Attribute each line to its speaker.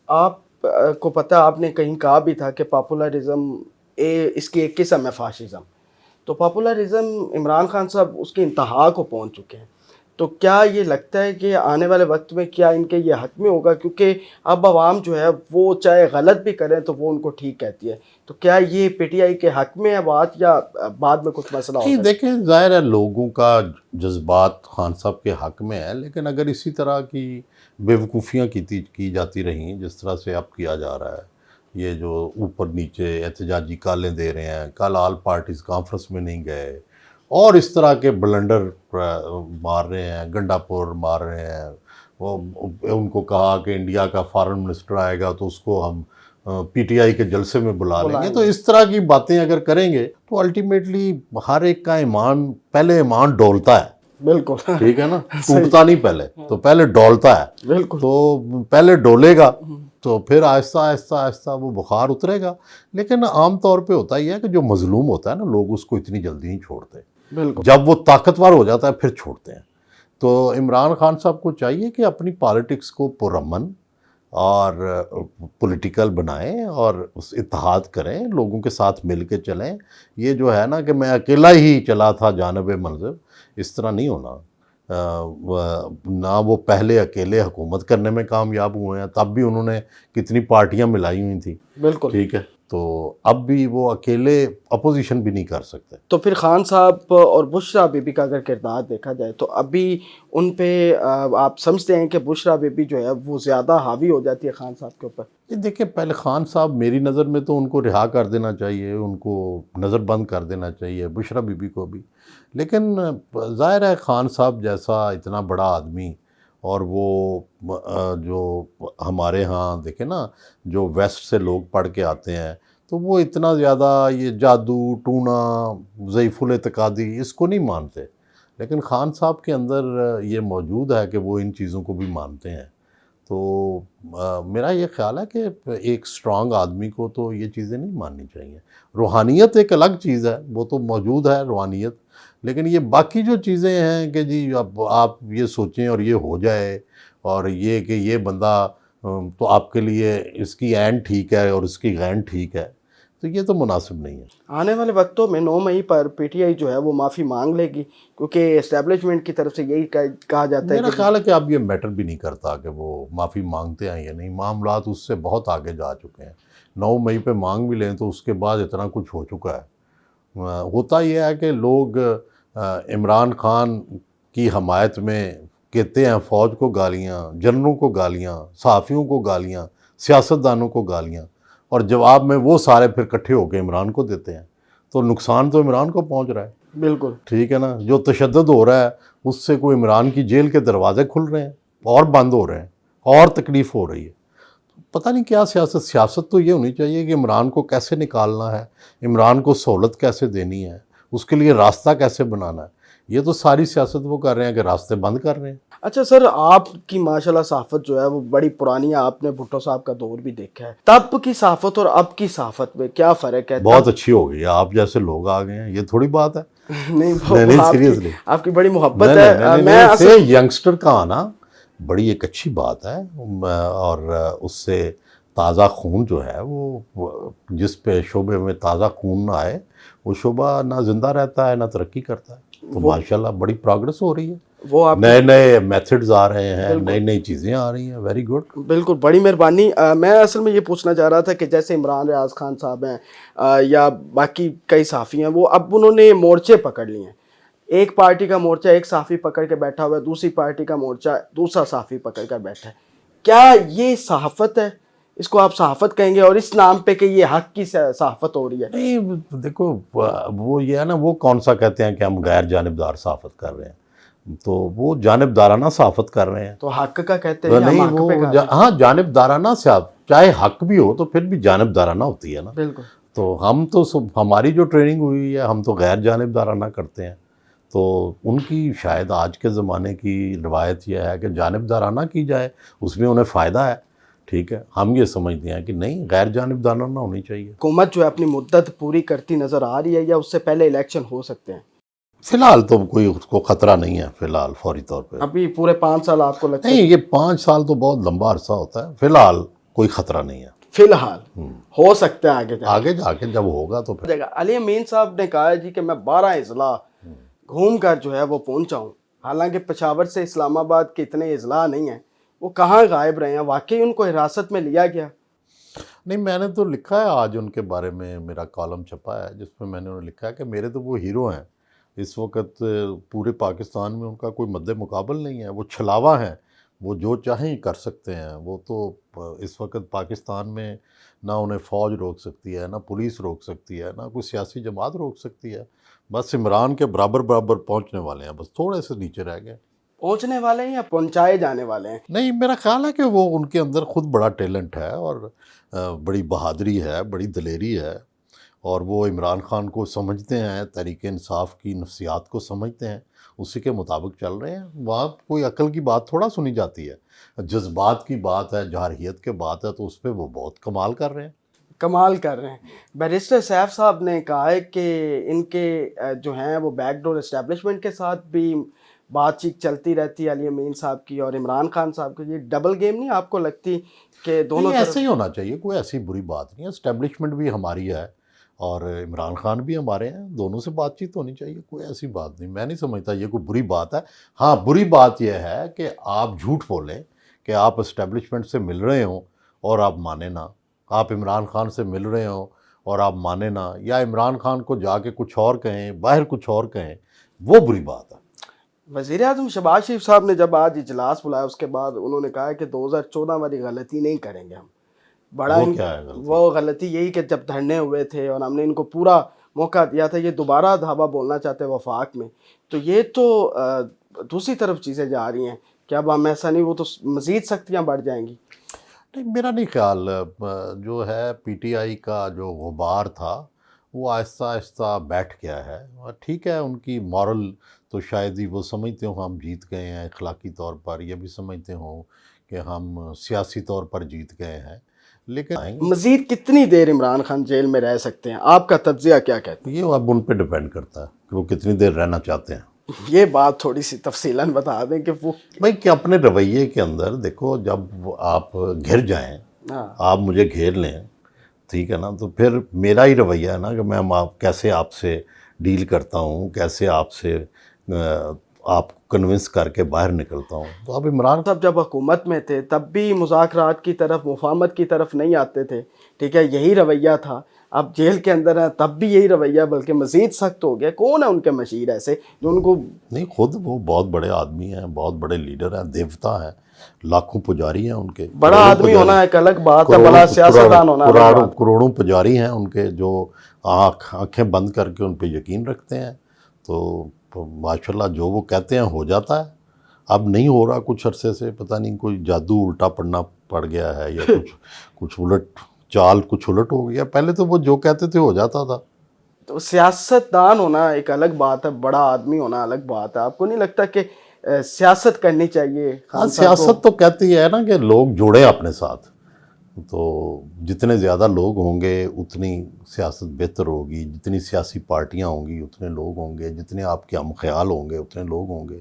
Speaker 1: آپ کو پتہ، آپ نے کہیں کہا بھی تھا کہ پاپولرزم اس کی ایک قسم ہے فاشزم. تو پاپولرزم عمران خان صاحب اس کی انتہا کو پہنچ چکے ہیں. تو کیا یہ لگتا ہے کہ آنے والے وقت میں کیا ان کے یہ حق میں ہوگا؟ کیونکہ اب عوام جو ہے وہ چاہے غلط بھی کریں تو وہ ان کو ٹھیک کہتی ہے. تو کیا یہ پی ٹی آئی کے حق میں ہے بات، یا بعد میں کچھ مسئلہ ہو
Speaker 2: نہیں
Speaker 1: سکتا ہے؟
Speaker 2: دیکھیں، ظاہر ہے لوگوں کا جذبات خان صاحب کے حق میں ہے، لیکن اگر اسی طرح کی بیوقوفیاں کی جاتی رہیں جس طرح سے اب کیا جا رہا ہے، یہ جو اوپر نیچے احتجاجی کالیں دے رہے ہیں، کل آل پارٹیز کانفرنس میں نہیں گئے، اور اس طرح کے بلنڈر مار رہے ہیں، گنڈا پور مار رہے ہیں، وہ ان کو کہا کہ انڈیا کا فارن منسٹر آئے گا تو اس کو ہم پی ٹی آئی کے جلسے میں بلا لیں گے. تو اس طرح کی باتیں اگر کریں گے تو الٹیمیٹلی ہر ایک کا ایمان، پہلے ایمان ڈولتا ہے،
Speaker 1: بالکل
Speaker 2: ٹھیک ہے نا، ٹوٹتا نہیں پہلے، تو پہلے ڈولتا ہے.
Speaker 1: بالکل.
Speaker 2: تو پہلے ڈولے گا تو پھر آہستہ آہستہ آہستہ وہ بخار اترے گا. لیکن عام طور پہ ہوتا ہی ہے کہ جو مظلوم ہوتا ہے نا، لوگ اس کو اتنی جلدی نہیں چھوڑتے.
Speaker 1: بالکل.
Speaker 2: جب وہ طاقتور ہو جاتا ہے پھر چھوڑتے ہیں. تو عمران خان صاحب کو چاہیے کہ اپنی پالیٹکس کو پرامن اور پولیٹیکل بنائیں اور اس اتحاد کریں، لوگوں کے ساتھ مل کے چلیں. یہ جو ہے نا کہ میں اکیلا ہی چلا تھا جانب منزل، اس طرح نہیں ہونا. نہ وہ پہلے اکیلے حکومت کرنے میں کامیاب ہوئے ہیں، تب بھی انہوں نے کتنی پارٹیاں ملائی ہوئی تھیں.
Speaker 1: بالکل.
Speaker 2: ٹھیک ہے، تو اب بھی وہ اکیلے اپوزیشن بھی نہیں کر سکتے.
Speaker 1: تو پھر خان صاحب اور بشریٰ بی بی کا اگر کردار دیکھا جائے تو ابھی ان پہ آپ سمجھتے ہیں کہ بشریٰ بی بی جو ہے وہ زیادہ حاوی ہو جاتی ہے خان صاحب کے اوپر؟
Speaker 2: دیکھیں، پہلے خان صاحب میری نظر میں تو ان کو رہا کر دینا چاہیے، ان کو نظر بند کر دینا چاہیے، بشریٰ بی بی کو بھی. لیکن ظاہر ہے خان صاحب جیسا اتنا بڑا آدمی، اور وہ جو ہمارے ہاں دیکھیں نا، جو ویسٹ سے لوگ پڑھ کے آتے ہیں تو وہ اتنا زیادہ یہ جادو ٹونا ضعیف الاعتقادی اس کو نہیں مانتے. لیکن خان صاحب کے اندر یہ موجود ہے کہ وہ ان چیزوں کو بھی مانتے ہیں. تو میرا یہ خیال ہے کہ ایک اسٹرانگ آدمی کو تو یہ چیزیں نہیں ماننی چاہیے. روحانیت ایک الگ چیز ہے، وہ تو موجود ہے روحانیت، لیکن یہ باقی جو چیزیں ہیں کہ جی اب آپ یہ سوچیں اور یہ ہو جائے، اور یہ کہ یہ بندہ تو آپ کے لیے اس کی عین ٹھیک ہے اور اس کی غین ٹھیک ہے، تو یہ تو مناسب نہیں ہے.
Speaker 1: آنے والے وقتوں میں 9 مئی پر پی ٹی آئی جو ہے وہ معافی مانگ لے گی، کیونکہ اسٹیبلشمنٹ کی طرف سے یہی کہا جاتا ہے
Speaker 2: میرا
Speaker 1: کہ
Speaker 2: خیال ہے کہ اب یہ میٹر بھی نہیں کرتا کہ وہ معافی مانگتے ہیں یا نہیں، معاملات اس سے بہت آگے جا چکے ہیں. 9 مئی پہ مانگ بھی لیں تو اس کے بعد اتنا کچھ ہو چکا ہے. ہوتا یہ ہے کہ لوگ عمران خان کی حمایت میں کہتے ہیں فوج کو گالیاں، جنرلوں کو گالیاں، صحافیوں کو گالیاں، سیاستدانوں کو گالیاں، اور جواب میں وہ سارے پھر کٹھے ہو کے عمران کو دیتے ہیں. تو نقصان تو عمران کو پہنچ رہا ہے.
Speaker 1: بالکل.
Speaker 2: ٹھیک ہے نا، جو تشدد ہو رہا ہے اس سے کوئی عمران کی جیل کے دروازے کھل رہے ہیں اور بند ہو رہے ہیں اور تکلیف ہو رہی ہے. پتہ نہیں کیا سیاست تو یہ ہونی چاہیے کہ عمران کو کیسے نکالنا ہے، عمران کو سہولت کیسے دینی ہے، اس کے لیے راستہ کیسے بنانا ہے. یہ تو ساری سیاست وہ کر رہے ہیں کہ راستے بند کر رہے ہیں.
Speaker 1: اچھا سر، آپ کی ماشاءاللہ صحافت جو ہے وہ بڑی پرانی ہے، آپ نے بھٹو صاحب کا دور بھی دیکھا ہے. تب کی صحافت اور اب کی صحافت میں کیا فرق ہے؟
Speaker 2: بہت اچھی ہو گئی ہے، آپ جیسے لوگ آ گئے ہیں، یہ تھوڑی بات ہے.
Speaker 1: نہیں،
Speaker 2: سیریسلی
Speaker 1: آپ کی بڑی محبت ہے.
Speaker 2: میں ینگسٹر کا آنا بڑی ایک اچھی بات ہے، اور اس سے تازہ خون جو ہے وہ جس پہ شعبے میں تازہ خون نہ آئے وہ شعبہ نہ زندہ رہتا ہے نہ ترقی کرتا ہے. تو ماشاءاللہ بڑی پروگرس ہو رہی ہے، نئے نئے میتھڈز آ رہے ہیں، نئی نئی چیزیں آ رہی ہیں. Very good.
Speaker 1: بالکل، بڑی مہربانی. میں اصل میں یہ پوچھنا چاہ رہا تھا کہ جیسے عمران ریاض خان صاحب ہیں یا باقی کئی صحافی ہیں، وہ اب انہوں نے مورچے پکڑ لیے ہیں. ایک پارٹی کا مورچہ ایک صحافی پکڑ کے بیٹھا ہوا ہے، دوسری پارٹی کا مورچہ دوسرا صحافی پکڑ کر بیٹھا ہے. کیا یہ صحافت ہے؟ اس کو آپ صحافت کہیں گے؟ اور اس نام پہ کہ یہ حق کی صحافت ہو رہی ہے؟
Speaker 2: نہیں دیکھو، وہ یہ ہے نا، وہ کون سا کہتے ہیں کہ ہم غیر جانبدار صحافت کر رہے ہیں، تو وہ جانبدارانہ صحافت کر رہے ہیں.
Speaker 1: تو حق کا کہتے ہیں؟
Speaker 2: نہیں، وہ ہاں جانبدارانہ چاہے حق بھی ہو تو پھر بھی جانبدارانہ ہوتی ہے نا.
Speaker 1: بالکل.
Speaker 2: تو ہم تو ہماری جو ٹریننگ ہوئی ہے ہم تو غیر جانبدارانہ کرتے ہیں. تو ان کی شاید آج کے زمانے کی روایت یہ ہے کہ جانبدارانہ کی جائے، اس میں انہیں فائدہ ہے. ٹھیک ہے، ہم یہ سمجھتے ہیں کہ نہیں، غیر جانبدارانہ ہونی چاہیے.
Speaker 1: حکومت جو ہے اپنی مدت پوری کرتی نظر آ رہی ہے، یا اس سے پہلے الیکشن ہو سکتے ہیں؟
Speaker 2: فی الحال تو کوئی اس کو خطرہ نہیں ہے فی الحال فوری طور پہ.
Speaker 1: ابھی پورے 5 سال آپ کو لگتا ہے؟
Speaker 2: نہیں، یہ 5 سال تو بہت لمبا عرصہ ہوتا ہے. فی الحال کوئی خطرہ نہیں ہے
Speaker 1: فی الحال ہو سکتا ہے
Speaker 2: آگے جا کے جب ہوگا تو پھر
Speaker 1: علی امین صاحب نے کہا ہے جی کہ میں 12 اضلاع گھوم کر جو ہے وہ پہنچا ہوں، حالانکہ پشاور سے اسلام آباد کے اتنے اضلاع نہیں ہیں، وہ کہاں غائب رہے ہیں؟ واقعی ان کو حراست میں لیا گیا؟
Speaker 2: نہیں، میں نے تو لکھا ہے آج ان کے بارے میں، میرا کالم چھپا ہے جس میں میں نے انہیں لکھا ہے کہ میرے تو وہ ہیرو ہیں اس وقت، پورے پاکستان میں ان کا کوئی مد مقابل نہیں ہے، وہ چھلاوا ہیں، وہ جو چاہیں کر سکتے ہیں، وہ تو اس وقت پاکستان میں نہ انہیں فوج روک سکتی ہے، نہ پولیس روک سکتی ہے، نہ کوئی سیاسی جماعت روک سکتی ہے، بس عمران کے برابر برابر پہنچنے والے ہیں، بس تھوڑے سے نیچے رہ گئے۔
Speaker 1: پہنچنے والے ہیں یا پہنچائے جانے والے ہیں؟
Speaker 2: نہیں، میرا خیال ہے کہ وہ ان کے اندر خود بڑا ٹیلنٹ ہے اور بڑی بہادری ہے، بڑی دلیری ہے، اور وہ عمران خان کو سمجھتے ہیں، تحریک انصاف کی نفسیات کو سمجھتے ہیں، اسی کے مطابق چل رہے ہیں۔ وہاں کوئی عقل کی بات تھوڑا سنی جاتی ہے، جذبات کی بات ہے، جارحیت کی بات ہے، تو اس پہ وہ بہت کمال کر رہے ہیں۔
Speaker 1: کمال کر رہے ہیں۔ بیرسٹر سیف صاحب نے کہا ہے کہ ان کے جو ہیں وہ بیک ڈور اسٹیبلشمنٹ کے ساتھ بھی بات چیت چلتی رہتی ہے علی امین صاحب کی اور عمران خان صاحب کی، یہ ڈبل گیم نہیں آپ کو لگتی کہ دونوں
Speaker 2: نہیں،
Speaker 1: طرف؟
Speaker 2: ایسے ہی ہونا چاہیے، کوئی ایسی بری بات نہیں ہے، اسٹیبلشمنٹ بھی ہماری ہے اور عمران خان بھی ہمارے ہیں، دونوں سے بات چیت ہونی چاہیے، کوئی ایسی بات نہیں، میں نہیں سمجھتا یہ کوئی بری بات ہے۔ ہاں، بری بات یہ ہے کہ آپ جھوٹ بولیں کہ آپ اسٹیبلشمنٹ سے مل رہے ہوں اور آپ مانیں نہ، آپ عمران خان سے مل رہے ہوں اور آپ مانیں نہ، یا عمران خان کو جا کے کچھ اور کہیں، باہر کچھ اور کہیں، وہ بری بات ہے۔
Speaker 1: وزیر اعظم شہباز شریف صاحب نے جب آج اجلاس بلایا اس کے بعد انہوں نے کہا کہ 2014 والی غلطی نہیں کریں گے ہم۔
Speaker 2: وہ کیا ہے غلطی؟
Speaker 1: وہ غلطی یہی کہ جب دھرنے ہوئے تھے اور ہم نے ان کو پورا موقع دیا تھا، یہ دوبارہ دھاوا بولنا چاہتے ہیں وفاق میں، تو یہ تو دوسری طرف چیزیں جا رہی ہیں کہ اب ہم ایسا نہیں، وہ تو مزید سختیاں بڑھ جائیں گی۔
Speaker 2: نہیں، میرا نہیں خیال، جو ہے پی ٹی آئی کا جو غبار تھا وہ آہستہ آہستہ بیٹھ گیا ہے، اور ٹھیک ہے، ان کی مورل تو شاید ہی وہ سمجھتے ہوں ہم جیت گئے ہیں اخلاقی طور پر، یہ بھی سمجھتے ہوں کہ ہم سیاسی طور پر جیت گئے ہیں، لیکن
Speaker 1: مزید کتنی دیر عمران خان جیل میں رہ سکتے ہیں؟ آپ کا تجزیہ کیا کہتے
Speaker 2: یہ اب ان پہ ڈیپینڈ کرتا ہے کہ وہ کتنی دیر رہنا چاہتے ہیں۔
Speaker 1: ہیں؟ یہ بات تھوڑی سی تفصیلاً بتا دیں کہ وہ
Speaker 2: بھائی کہ اپنے رویے کے اندر دیکھو، جب آپ گھر جائیں، آپ مجھے گھیر لیں، ٹھیک ہے نا، تو پھر میرا ہی رویہ ہے نا کہ میں کیسے آپ سے ڈیل کرتا ہوں، کیسے آپ سے آپ کو کنونس کر کے باہر نکلتا ہوں۔ تو اب عمران
Speaker 1: صاحب جب حکومت میں تھے تب بھی مذاکرات کی طرف، مفاہمت کی طرف نہیں آتے تھے، ٹھیک ہے، یہی رویہ تھا، اب جیل کے اندر ہیں تب بھی یہی رویہ، بلکہ مزید سخت ہو گیا۔ کون ہے ان کے مشیر ایسے جو ان کو؟
Speaker 2: نہیں، خود وہ بہت بڑے آدمی ہیں، بہت بڑے لیڈر ہیں، دیوتا ہیں، لاکھوں پجاری ہیں ان کے،
Speaker 1: بڑا آدمی ہونا ایک الگ بات ہے، بڑا سیاستدان ہونا الگ بات۔
Speaker 2: کروڑوں پجاری ہیں ان کے، جو آنکھیں بند کر کے ان پہ یقین رکھتے ہیں، تو ماشاءاللہ جو وہ کہتے ہیں ہو جاتا ہے۔ اب نہیں ہو رہا کچھ عرصے سے، پتہ نہیں کوئی جادو الٹا پڑنا پڑ گیا ہے یا کچھ الٹ چال، کچھ الٹ ہو گیا، پہلے تو وہ جو کہتے تھے ہو جاتا تھا۔
Speaker 1: تو سیاستدان ہونا ایک الگ بات ہے، بڑا آدمی ہونا الگ بات ہے۔ آپ کو نہیں لگتا کہ سیاست کرنی چاہیے خان صاحب کو؟
Speaker 2: سیاست تو کہتی ہے نا کہ لوگ جوڑیں اپنے ساتھ، تو جتنے زیادہ لوگ ہوں گے اتنی سیاست بہتر ہوگی، جتنی سیاسی پارٹیاں ہوں گی اتنے لوگ ہوں گے، جتنے آپ کے ہم خیال ہوں گے اتنے لوگ ہوں گے،